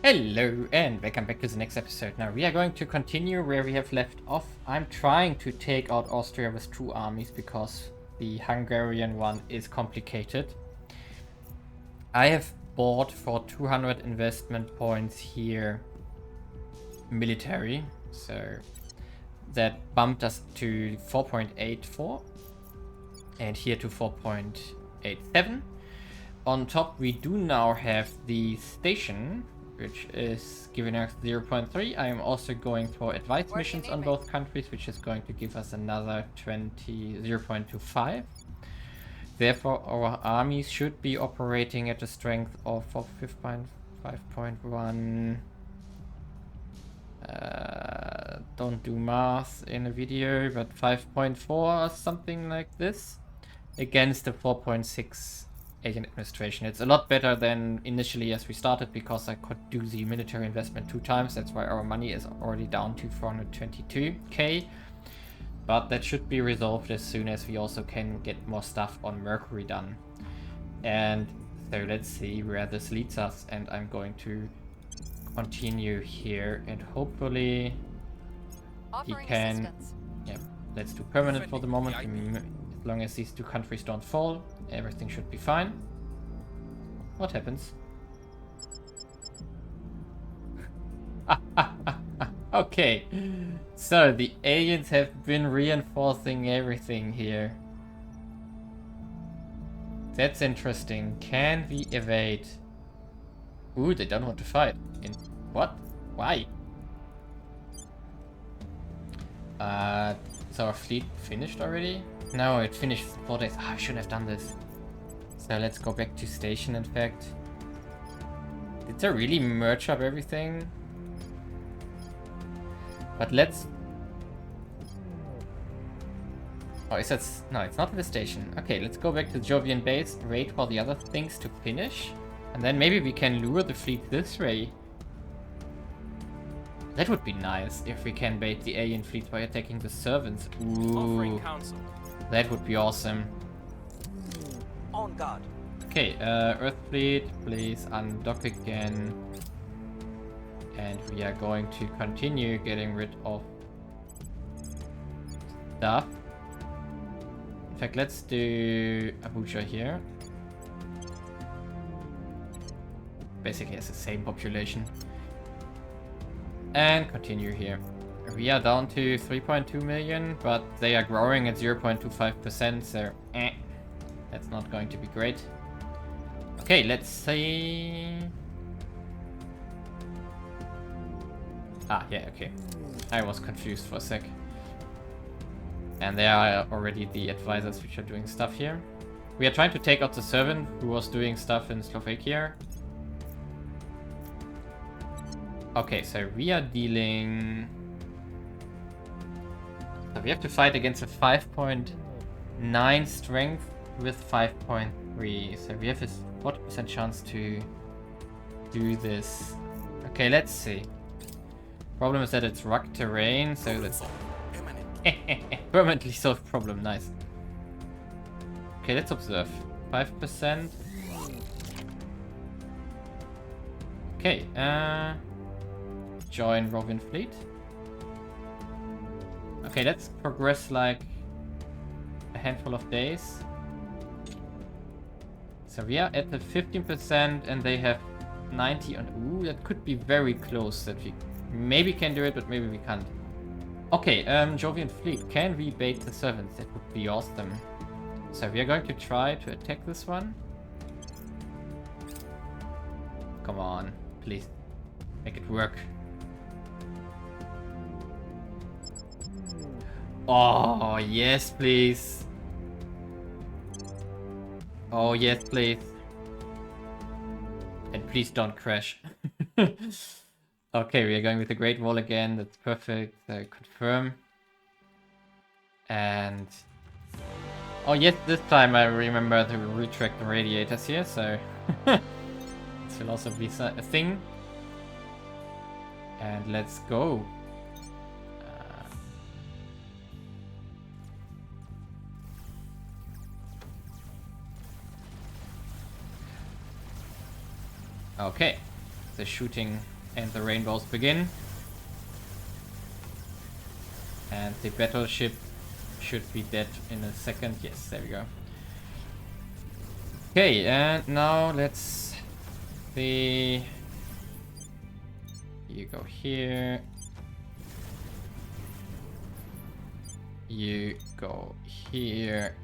Hello and welcome back to the next episode. Now we are going to continue where we have left off. I'm trying to take out Austria with 2 armies because the Hungarian one is complicated. I have bought for 200 investment points here military, so that bumped us to 4.84 and here to 4.87. On top we do now have the station, which is giving us 0.3. I am also going for advice missions on both countries, which is going to give us another 0.25. Therefore, our armies should be operating at a strength of 5.1. Don't do math in a video, but 5.4 or something like this against the 4.6 alien administration. It's a lot better than initially as we started because I could do the military investment 2 times. That's why our money is already down to 422k. But that should be resolved as soon as we also can get more stuff on Mercury done. And so let's see where this leads us. And I'm going to continue here and hopefully he can... Yeah, let's do permanent for the moment. As long as these 2 countries don't fall, everything should be fine. What happens? Okay, so the aliens have been reinforcing everything here. That's interesting. Can we evade? Ooh, they don't want to fight. What? Why? Is our fleet finished already? No, it finished 4 days. I shouldn't have done this. So let's go back to station, in fact. Did they really merge up everything? But let's... Oh, is that... No, it's not the station. Okay, let's go back to Jovian base, wait for the other things to finish. And then maybe we can lure the fleet this way. That would be nice, if we can bait the alien fleet by attacking the servants. Ooh, that would be awesome. On guard. Okay, Earth fleet, please undock again. And we are going to continue getting rid of stuff. In fact, let's do Abuja here. Basically has the same population. And continue here. We are down to 3.2 million, but they are growing at 0.25%, so that's not going to be great. Okay, let's see. Ah, yeah, okay. I was confused for a sec. And there are already the advisors which are doing stuff here. We are trying to take out the servant who was doing stuff in Slovakia. Okay, so we are dealing... So we have to fight against a 5.9 strength with 5.3. So we have a 40% chance to do this. Okay, let's see. Problem is that it's rugged terrain, so that's... Permanently solved problem, nice. Okay, let's observe. 5%. Okay, join Rovin fleet. Okay, let's progress like a handful of days. So we are at the 15% and they have 90 and ooh, that could be very close that we maybe can do it, but maybe we can't. Okay, Jovian fleet, can we bait the servants? That would be awesome. So we are going to try to attack this one. Come on, please make it work. Oh, yes, please. Oh, yes, please. And please don't crash. Okay, we are going with the Great Wall again. That's perfect. Confirm. And... Oh, yes, this time I remember to retract the radiators here, so... This will also be a thing. And let's go. Okay. the shooting and the rainbows begin. And the battleship should be dead in a second. Yes, there we go. Okay, and now let's see. You go here. You go here.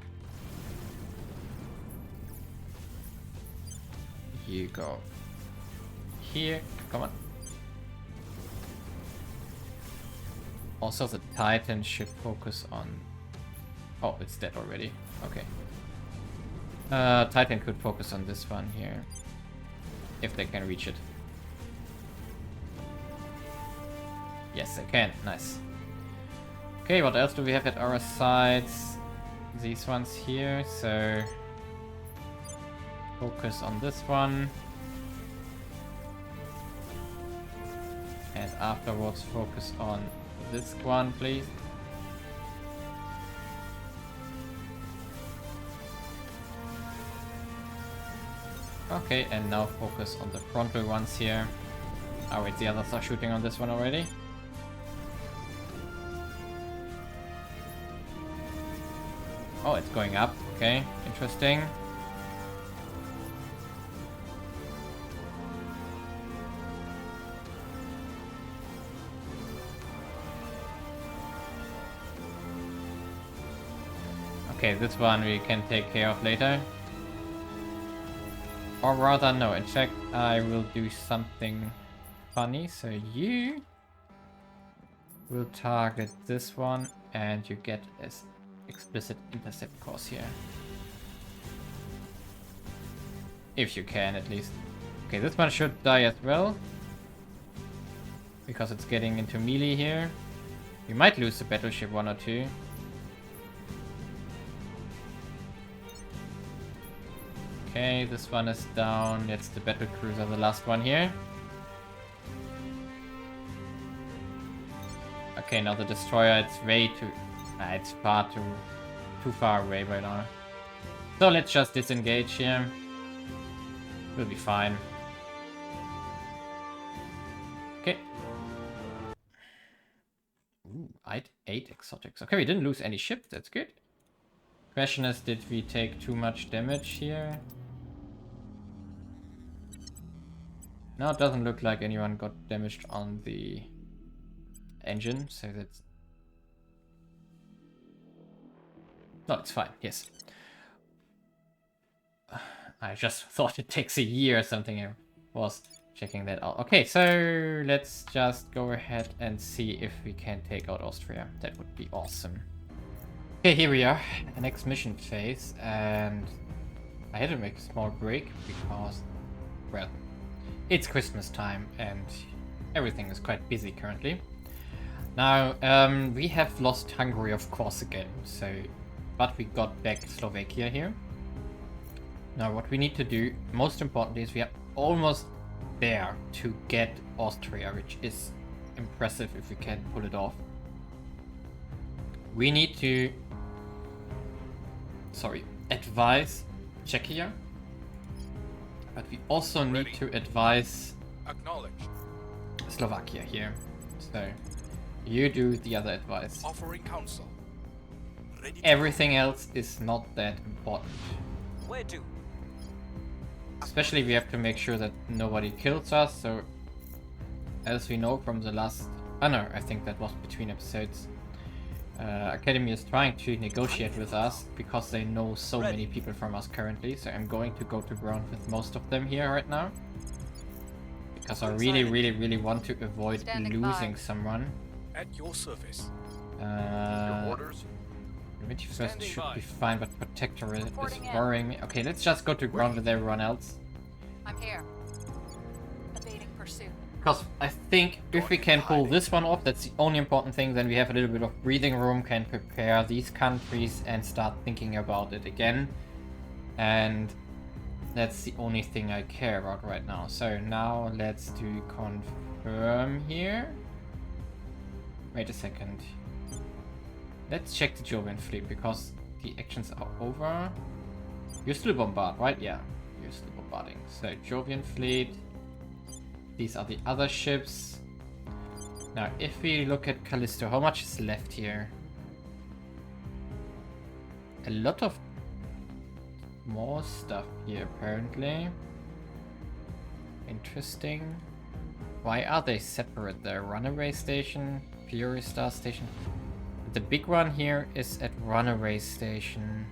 You go here. Come on. Also, the Titan should focus on... Oh, it's dead already. Okay. Titan could focus on this one here. If they can reach it. Yes, they can. Nice. Okay, what else do we have at our sides? These ones here, so... Focus on this one. And afterwards focus on this one, please. Okay, and now focus on the frontal ones here. Oh wait, the others are shooting on this one already. Oh, it's going up. Okay, interesting. Okay, this one we can take care of later. Or rather, no, in fact, I will do something funny. So you will target this one and you get as explicit intercept course here. If you can, at least. Okay, this one should die as well. Because it's getting into melee here. We might lose the battleship 1 or 2. Okay, this one is down. It's the battle cruiser, the last one here. Okay, now the destroyer, it's way too... it's far too far away right now. So let's just disengage here. We'll be fine. Okay. Ooh, 8 exotics. Okay, we didn't lose any ships, that's good. Question is, did we take too much damage here? No, it doesn't look like anyone got damaged on the engine, so that's... No, it's fine, yes. I just thought it takes a year or something. I was checking that out. Okay, so let's just go ahead and see if we can take out Austria. That would be awesome. Okay, here we are, the next mission phase, and I had to make a small break because, well, it's Christmas time and everything is quite busy currently. Now, we have lost Hungary, of course, again, so, but we got back Slovakia here. Now, what we need to do, most importantly, is we are almost there to get Austria, which is impressive if we can pull it off. We need to, advise Czechia, but we also need to advise Slovakia here. So you do the other advice. Offering counsel. Everything else is not that important. Where to? Especially we have to make sure that nobody kills us. So as we know from the last, no, I think that was between episodes. Academy is trying to negotiate with us because they know so many people from us currently. So I'm going to go to ground with most of them here right now. Because I really want to avoid losing someone. At your service. Your orders? Unity first should be fine, but Protectorate is worrying me. Okay, let's just go to ground with everyone else. I'm here. Evading pursuit. Because I think if we can pull this one off, that's the only important thing, then we have a little bit of breathing room, can prepare these countries and start thinking about it again. And that's the only thing I care about right now. So now let's do confirm here. Wait a second. Let's check the Jovian fleet because the actions are over. You're still bombarding, right? Yeah, you're still bombarding. So Jovian fleet. These are the other ships. Now, if we look at Callisto, how much is left here? A lot of more stuff here, apparently. Interesting. Why are they separate? The Runaway Station, Fury Star Station. The big one here is at Runaway Station.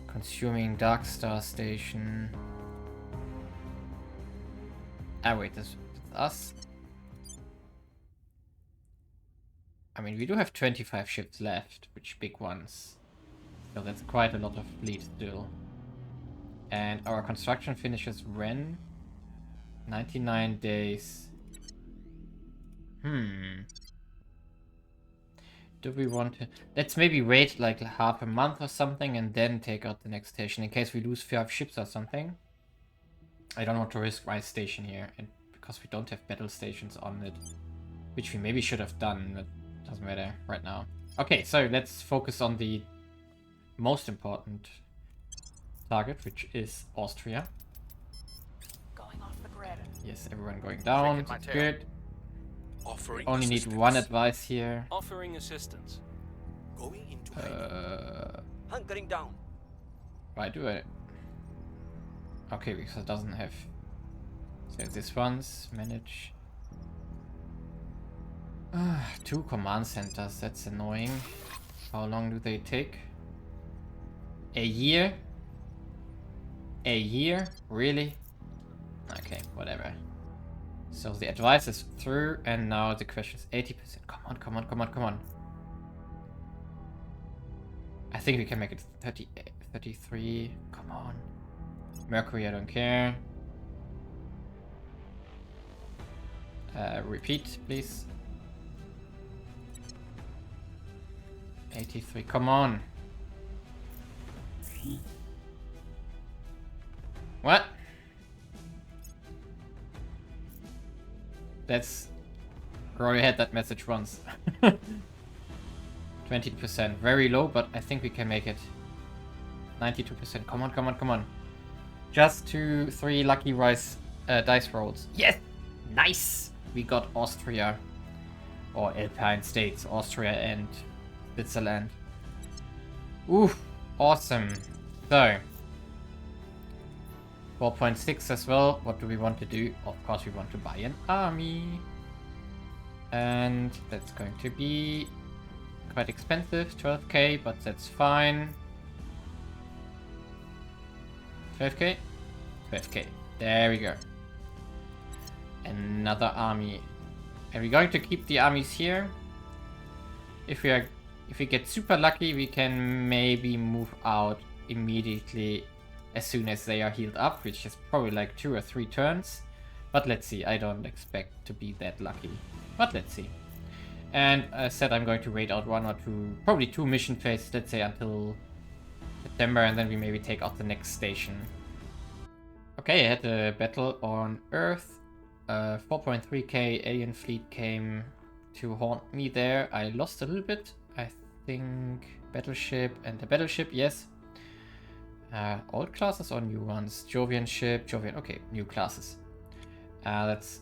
Consuming Dark Star Station. Ah, wait, that's us. I mean, we do have 25 ships left, which big ones. So that's quite a lot of fleet still. And our construction finishes when? 99 days. Do we want to... Let's maybe wait like half a month or something and then take out the next station in case we lose 5 ships or something. I don't want to risk my station here, and because we don't have battle stations on it. Which we maybe should have done, but doesn't matter right now. Okay, so let's focus on the most important target, which is Austria. Going off the grid. Yes, everyone going down. Taking my That's tail. good. Offering Only need assistance. one advice here. Offering assistance. Going into hiding. Hunkering down. Why do I? Okay, because it doesn't have. So this one's manage. 2 command centers. That's annoying. How long do they take? A year? A year? Really? Okay, whatever. So the advice is through, and now the question is 80%. Come on, come on, come on, come on. I think we can make it 30, 33. Come on. Mercury, I don't care. Repeat, please. 83, come on. What? That's... We already had that message once. 20%. Very low, but I think we can make it. 92%. Come on, come on, come on. Just 2, 3 lucky dice rolls. Yes! Nice! We got Austria. Or Alpine States. Austria and Switzerland. Oof! Awesome. So... 4.6 as well. What do we want to do? Of course we want to buy an army. And that's going to be quite expensive. 12k, but that's fine. 12k? 12k. There we go. Another army. And we're going to keep the armies here. If we get super lucky, we can maybe move out immediately as soon as they are healed up, which is probably like 2 or 3 turns. But let's see, I don't expect to be that lucky. But let's see. And I said I'm going to wait out 1 or 2, probably 2 mission phases, let's say until September, and then we maybe take out the next station. Okay, I had a battle on Earth. 4.3k alien fleet came to haunt me there. I lost a little bit, I think. Battleship and the battleship, yes. Old classes or new ones? Jovian ship, Jovian, okay, new classes. That's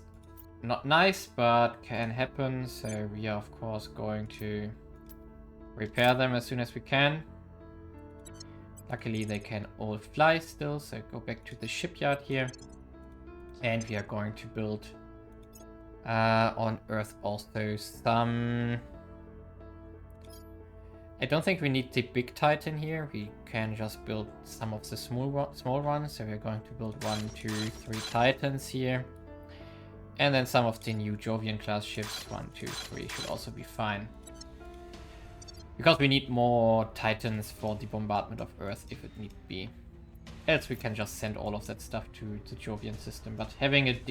not nice, but can happen, so we are of course going to repair them as soon as we can. Luckily they can all fly still, so go back to the shipyard here. And we are going to build on Earth also some... I don't think we need the big Titan here. We can just build some of the small ones. So we're going to build 1, 2, 3 Titans here. And then some of the new Jovian class ships. 1, 2, 3 should also be fine. Because we need more Titans for the bombardment of Earth if it need be. Else we can just send all of that stuff to the Jovian system. But having a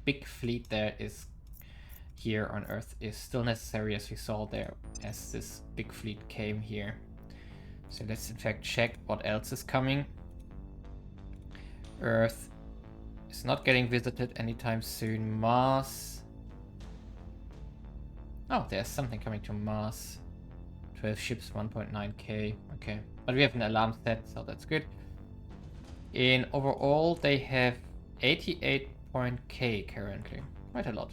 big fleet there is... here on Earth is still necessary, as we saw there, as this big fleet came here. So let's in fact check what else is coming. Earth is not getting visited anytime soon. Mars. Oh, there's something coming to Mars. 12 ships, 1.9k. Okay, but we have an alarm set, so that's good. In overall, they have 88 K currently. Quite a lot.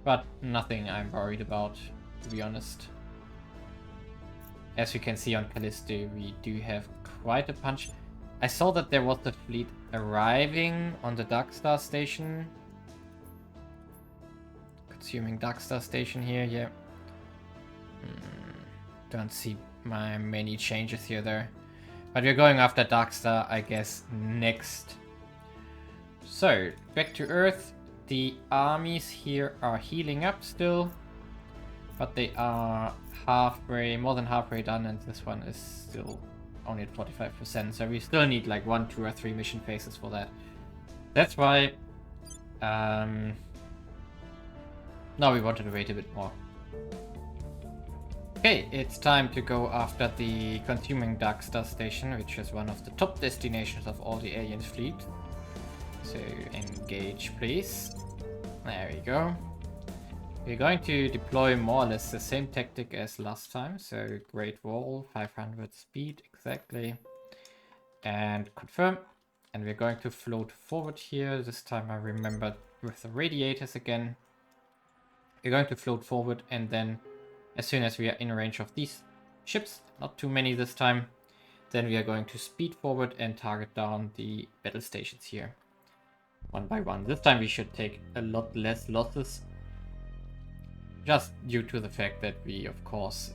But nothing I'm worried about, to be honest. As you can see on Callisto, we do have quite a punch. I saw that there was a fleet arriving on the Darkstar station. Consuming Darkstar station here, yeah. Don't see many changes here there. But we're going after Darkstar, I guess, next. So, back to Earth. The armies here are healing up still. But they are more than halfway done, and this one is still only at 45%. So we still need like 1, 2, or 3 mission phases for that. That's why... now we wanted to wait a bit more. Okay, it's time to go after the consuming Darkstar station, which is one of the top destinations of all the alien fleet. So engage, please. There we go. We're going to deploy more or less the same tactic as last time. So Great Wall, 500 speed, exactly. And confirm. And we're going to float forward here. This time I remembered with the radiators again. We're going to float forward, and then as soon as we are in range of these ships, not too many this time, then we are going to speed forward and target down the battle stations here. One by one. This time we should take a lot less losses. Just due to the fact that we, of course,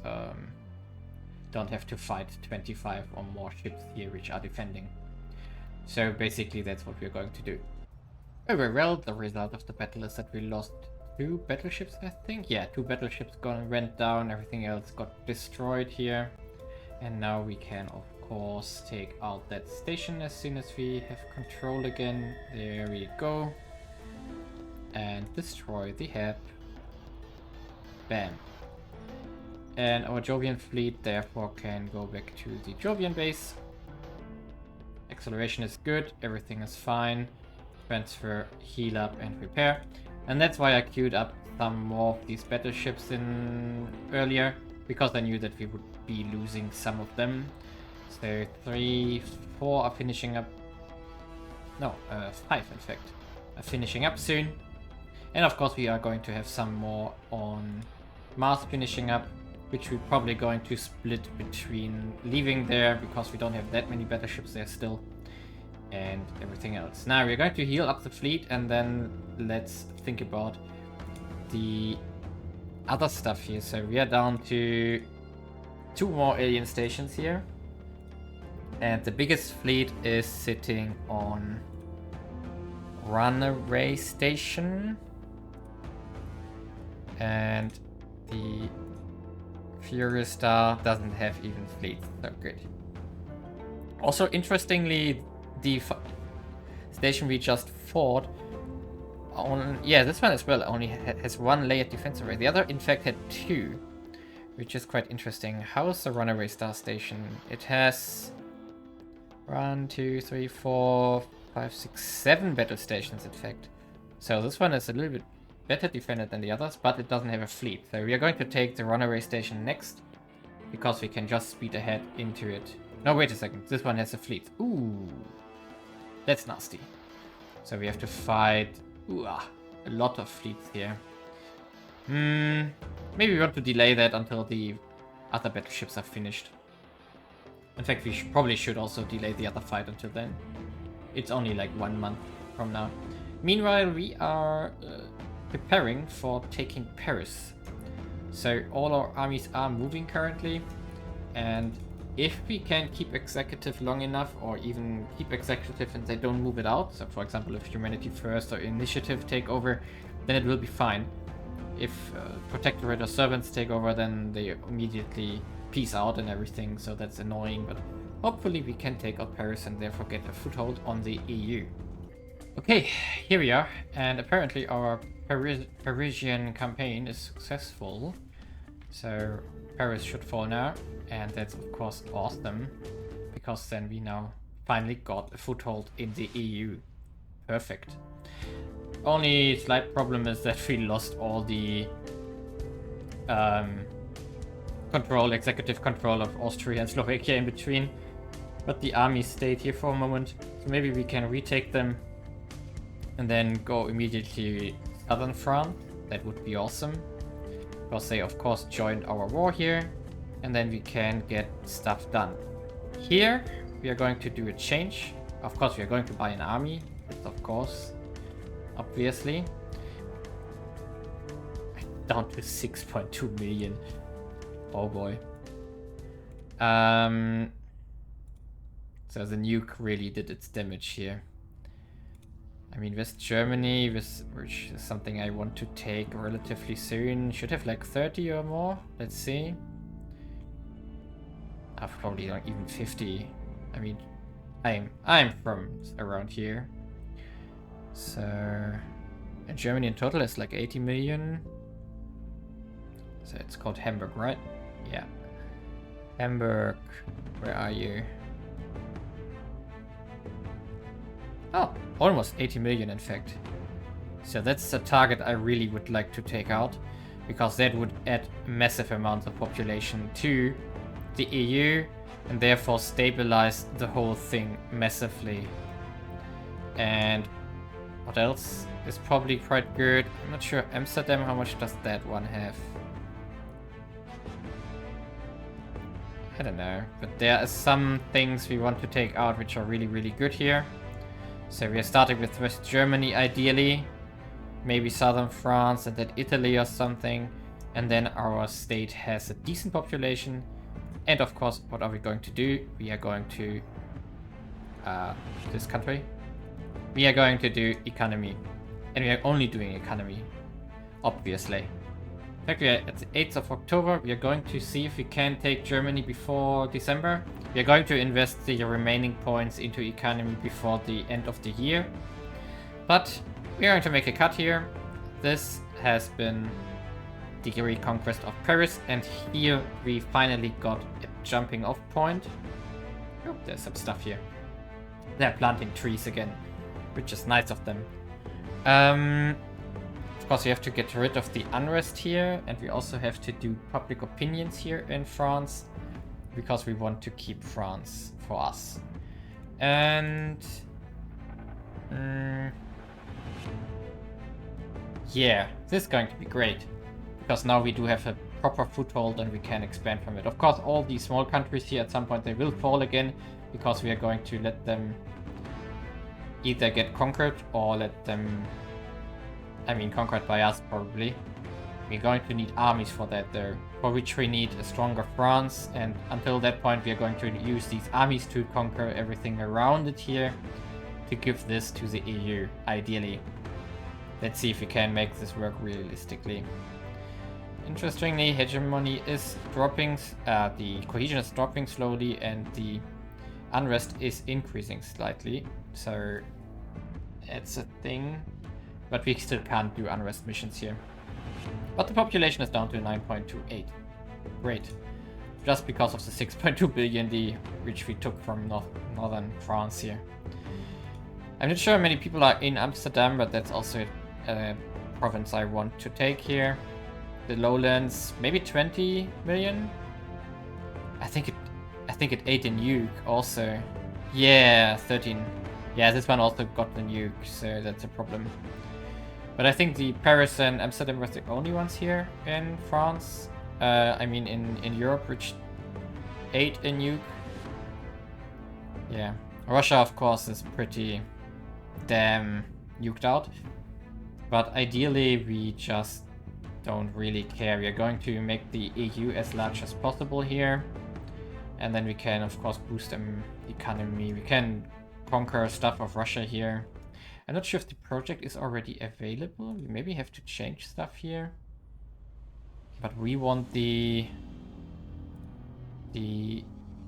don't have to fight 25 or more ships here which are defending. So basically that's what we're going to do. Very well, the result of the battle is that we lost 2 battleships, I think. Yeah, 2 battleships went down, everything else got destroyed here. And now we can, of course, take out that station as soon as we have control again. There we go. And destroy the hab. Bam. And our Jovian fleet therefore can go back to the Jovian base. Acceleration is good, everything is fine. Transfer, heal up, and repair. And that's why I queued up some more of these battleships in earlier, because I knew that we would be losing some of them. So 3, 4 are finishing up. No, 5 in fact are finishing up soon. And of course we are going to have some more on Mars finishing up, which we're probably going to split between leaving there, because we don't have that many battleships there still, and everything else. Now we're going to heal up the fleet, and then let's think about the other stuff here. So we are down to 2 more alien stations here, and the biggest fleet is sitting on Runaway Station, and the Furious Star doesn't have even fleets, so good. Also, interestingly, the station we just fought yeah, this one as well only has 1 layered defense array. The other, in fact, had 2, which is quite interesting. How is the Runaway Star station? It has 1, 2, 3, 4, 5, 6, 7 battle stations, in fact. So this one is a little bit better defended than the others, but it doesn't have a fleet. So we are going to take the Runaway Station next, because we can just speed ahead into it. No, wait a second. This one has a fleet. Ooh, that's nasty. So we have to fight a lot of fleets here. Maybe we want to delay that until the other battleships are finished. In fact, we probably should also delay the other fight until then. It's only like 1 month from now. Meanwhile, we are preparing for taking Paris. So all our armies are moving currently, and if we can keep executive long enough, or even keep executive and they don't move it out, so for example if Humanity First or Initiative take over, then it will be fine. If Protectorate or Servants take over, then they immediately peace out and everything, so that's annoying, but hopefully we can take out Paris and therefore get a foothold on the EU. Okay, here we are, and apparently our Parisian campaign is successful. So Paris should fall now, and that's of course awesome, because then we now finally got a foothold in the EU. Perfect. Only slight problem is that we lost all the executive control of Austria and Slovakia in between, but the army stayed here for a moment, so maybe we can retake them and then go immediately southern France. That would be awesome. Because they of course joined our war here, and then we can get stuff done. Here we are going to do a change. Of course we are going to buy an army. That's of course, obviously. Down to 6.2 million. Oh boy. So the nuke really did its damage here. I mean, West Germany, which is something I want to take relatively soon, should have like 30 or more. Let's see. I've probably not even 50. I mean, I'm from around here. So, and Germany in total is like 80 million. So it's called Hamburg, right? Yeah. Hamburg, where are you? Oh, almost 80 million in fact. So that's the target I really would like to take out, because that would add massive amounts of population to the EU and therefore stabilize the whole thing massively. And what else is probably quite good? I'm not sure. Amsterdam, how much does that one have? I don't know, but there are some things we want to take out which are really, really good here. So we are starting with West Germany ideally, maybe southern France and then Italy or something. And then our state has a decent population. And of course, what are we going to do? We are going to, this country. We are going to do economy. And we are only doing economy, obviously. In fact, we are at the 8th of October. We are going to see if we can take Germany before December. We are going to invest the remaining points into economy before the end of the year. But we are going to make a cut here. This has been the reconquest of Paris, and here we finally got a jumping off point. Oh, there's some stuff here. They're planting trees again, which is nice of them. Of course, we have to get rid of the unrest here, and we also have to do public opinions here in France, because we want to keep France for us. And yeah, this is going to be great, because now we do have a proper foothold and we can expand from it. Of course, all these small countries here at some point they will fall again, because we are going to let them either get conquered or let them, I mean, conquered by us probably. We're going to need armies for that though, for which we need a stronger France, and until that point we are going to use these armies to conquer everything around it here to give this to the EU, ideally. Let's see if we can make this work realistically. Interestingly, hegemony is dropping, the cohesion is dropping slowly and the unrest is increasing slightly, so it's a thing. But we still can't do unrest missions here. But the population is down to 9.28. Great. Just because of the 6.2 billion which we took from northern France here. I'm not sure how many people are in Amsterdam, but that's also a province I want to take here. The lowlands, maybe 20 million? I think it ate a nuke also. Yeah, 13. Yeah, this one also got the nuke, so that's a problem. But I think the Paris and Amsterdam were the only ones here in France. I mean in Europe which ate a nuke. Yeah. Russia of course is pretty damn nuked out. But ideally we just don't really care. We are going to make the EU as large as possible here. And then we can of course boost them economy. We can conquer stuff of Russia here. I'm not sure if the project is already available. We maybe have to change stuff here. But we want the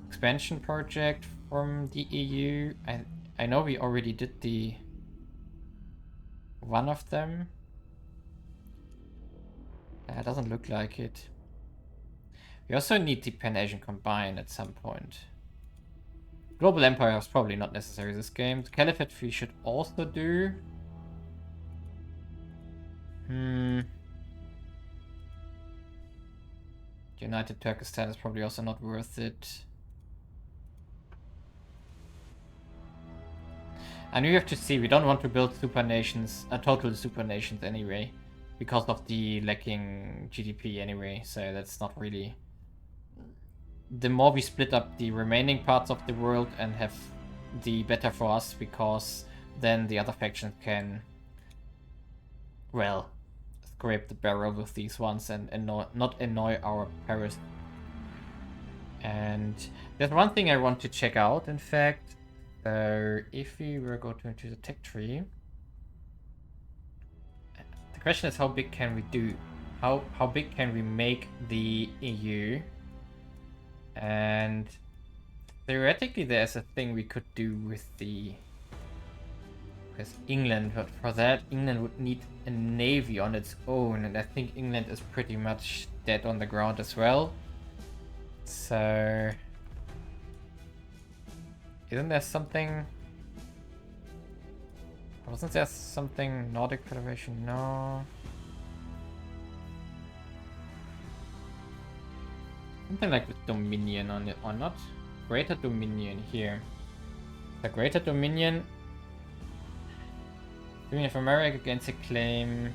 expansion project from the EU. I know we already did the one of them. It doesn't look like it. We also need the Pan-Asian Combine at some point. Global Empire is probably not necessary this game. The Caliphate we should also do. United Turkestan is probably also not worth it. And we have to see, we don't want to build super nations, total super nations anyway, because of the lacking GDP anyway, so that's not really... The more we split up the remaining parts of the world and have the better for us, because then the other factions can, well, scrape the barrel with these ones and not annoy our Paris. And there's one thing I want to check out, in fact. So if we were go into the tech tree, the question is how big can we do? How big can we make the EU? And theoretically there's a thing we could do with England, but for that England would need a navy on its own, and I think England is pretty much dead on the ground as well. So isn't there something... Wasn't there something Nordic Federation? No. Something like with Dominion on it, or not? Greater Dominion here. The Greater Dominion... Dominion of America against a claim...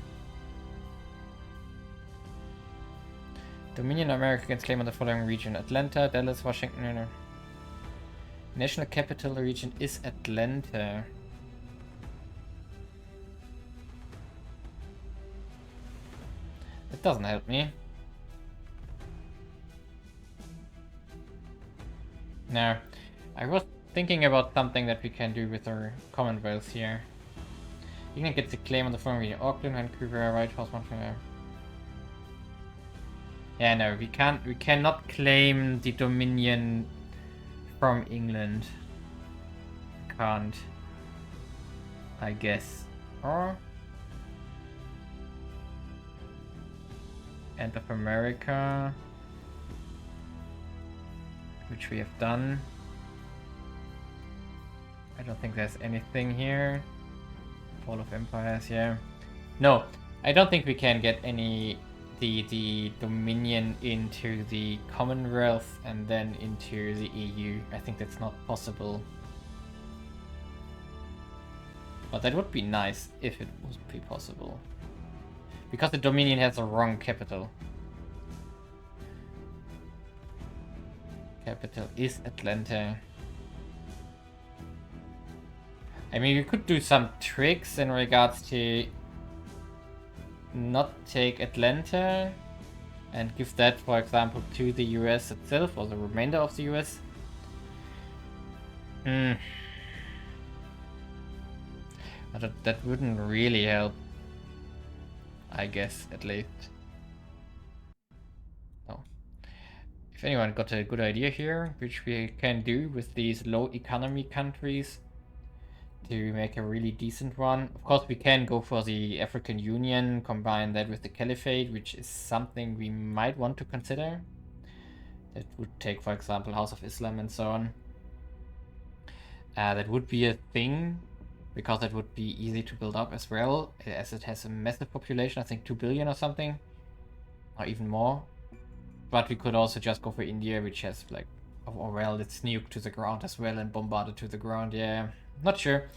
Dominion of America against claim on the following region: Atlanta, Dallas, Washington... No. National capital region is Atlanta. That doesn't help me. No. I was thinking about something that we can do with our Commonwealth here. You can get the claim on the following region: Auckland, Vancouver, Whitehorse, Montreal. Yeah, no, we cannot claim the Dominion from England. Can't. I guess. Or End of America, which we have done. I don't think there's anything here. Fall of Empires, yeah. No, I don't think we can get any the Dominion into the Commonwealth and then into the EU. I think that's not possible. But that would be nice if it would be possible. Because the Dominion has a wrong capital. Capital is Atlanta. I mean, we could do some tricks in regards to not take Atlanta and give that, for example, to the US itself, or the remainder of the US. But that wouldn't really help, I guess, at least. Oh. If anyone got a good idea here, which we can do with these low economy countries to make a really decent one. Of course, we can go for the African Union, combine that with the Caliphate, which is something we might want to consider. That would take, for example, House of Islam and so on. That would be a thing, because that would be easy to build up as well, as it has a massive population, I think 2 billion or something, or even more. But we could also just go for India, which has like, or well, it's nuked to the ground as well and bombarded to the ground, yeah. Not sure.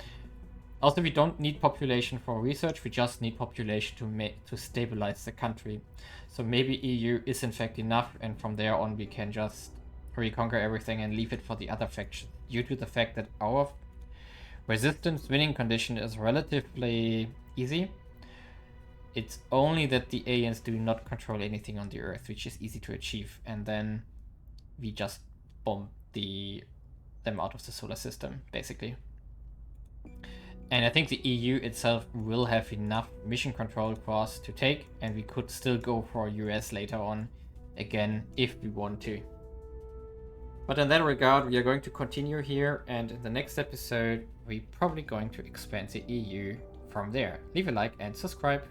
Also, we don't need population for research, we just need population to stabilize the country. So maybe EU is in fact enough, and from there on we can just reconquer everything and leave it for the other faction, due to the fact that our resistance winning condition is relatively easy. It's only that the aliens do not control anything on the Earth, which is easy to achieve, and then we just bomb them out of the solar system, basically. And I think the EU itself will have enough mission control for us to take, and we could still go for US later on, again, if we want to. But in that regard, we are going to continue here, and in the next episode, we're probably going to expand the EU from there. Leave a like and subscribe.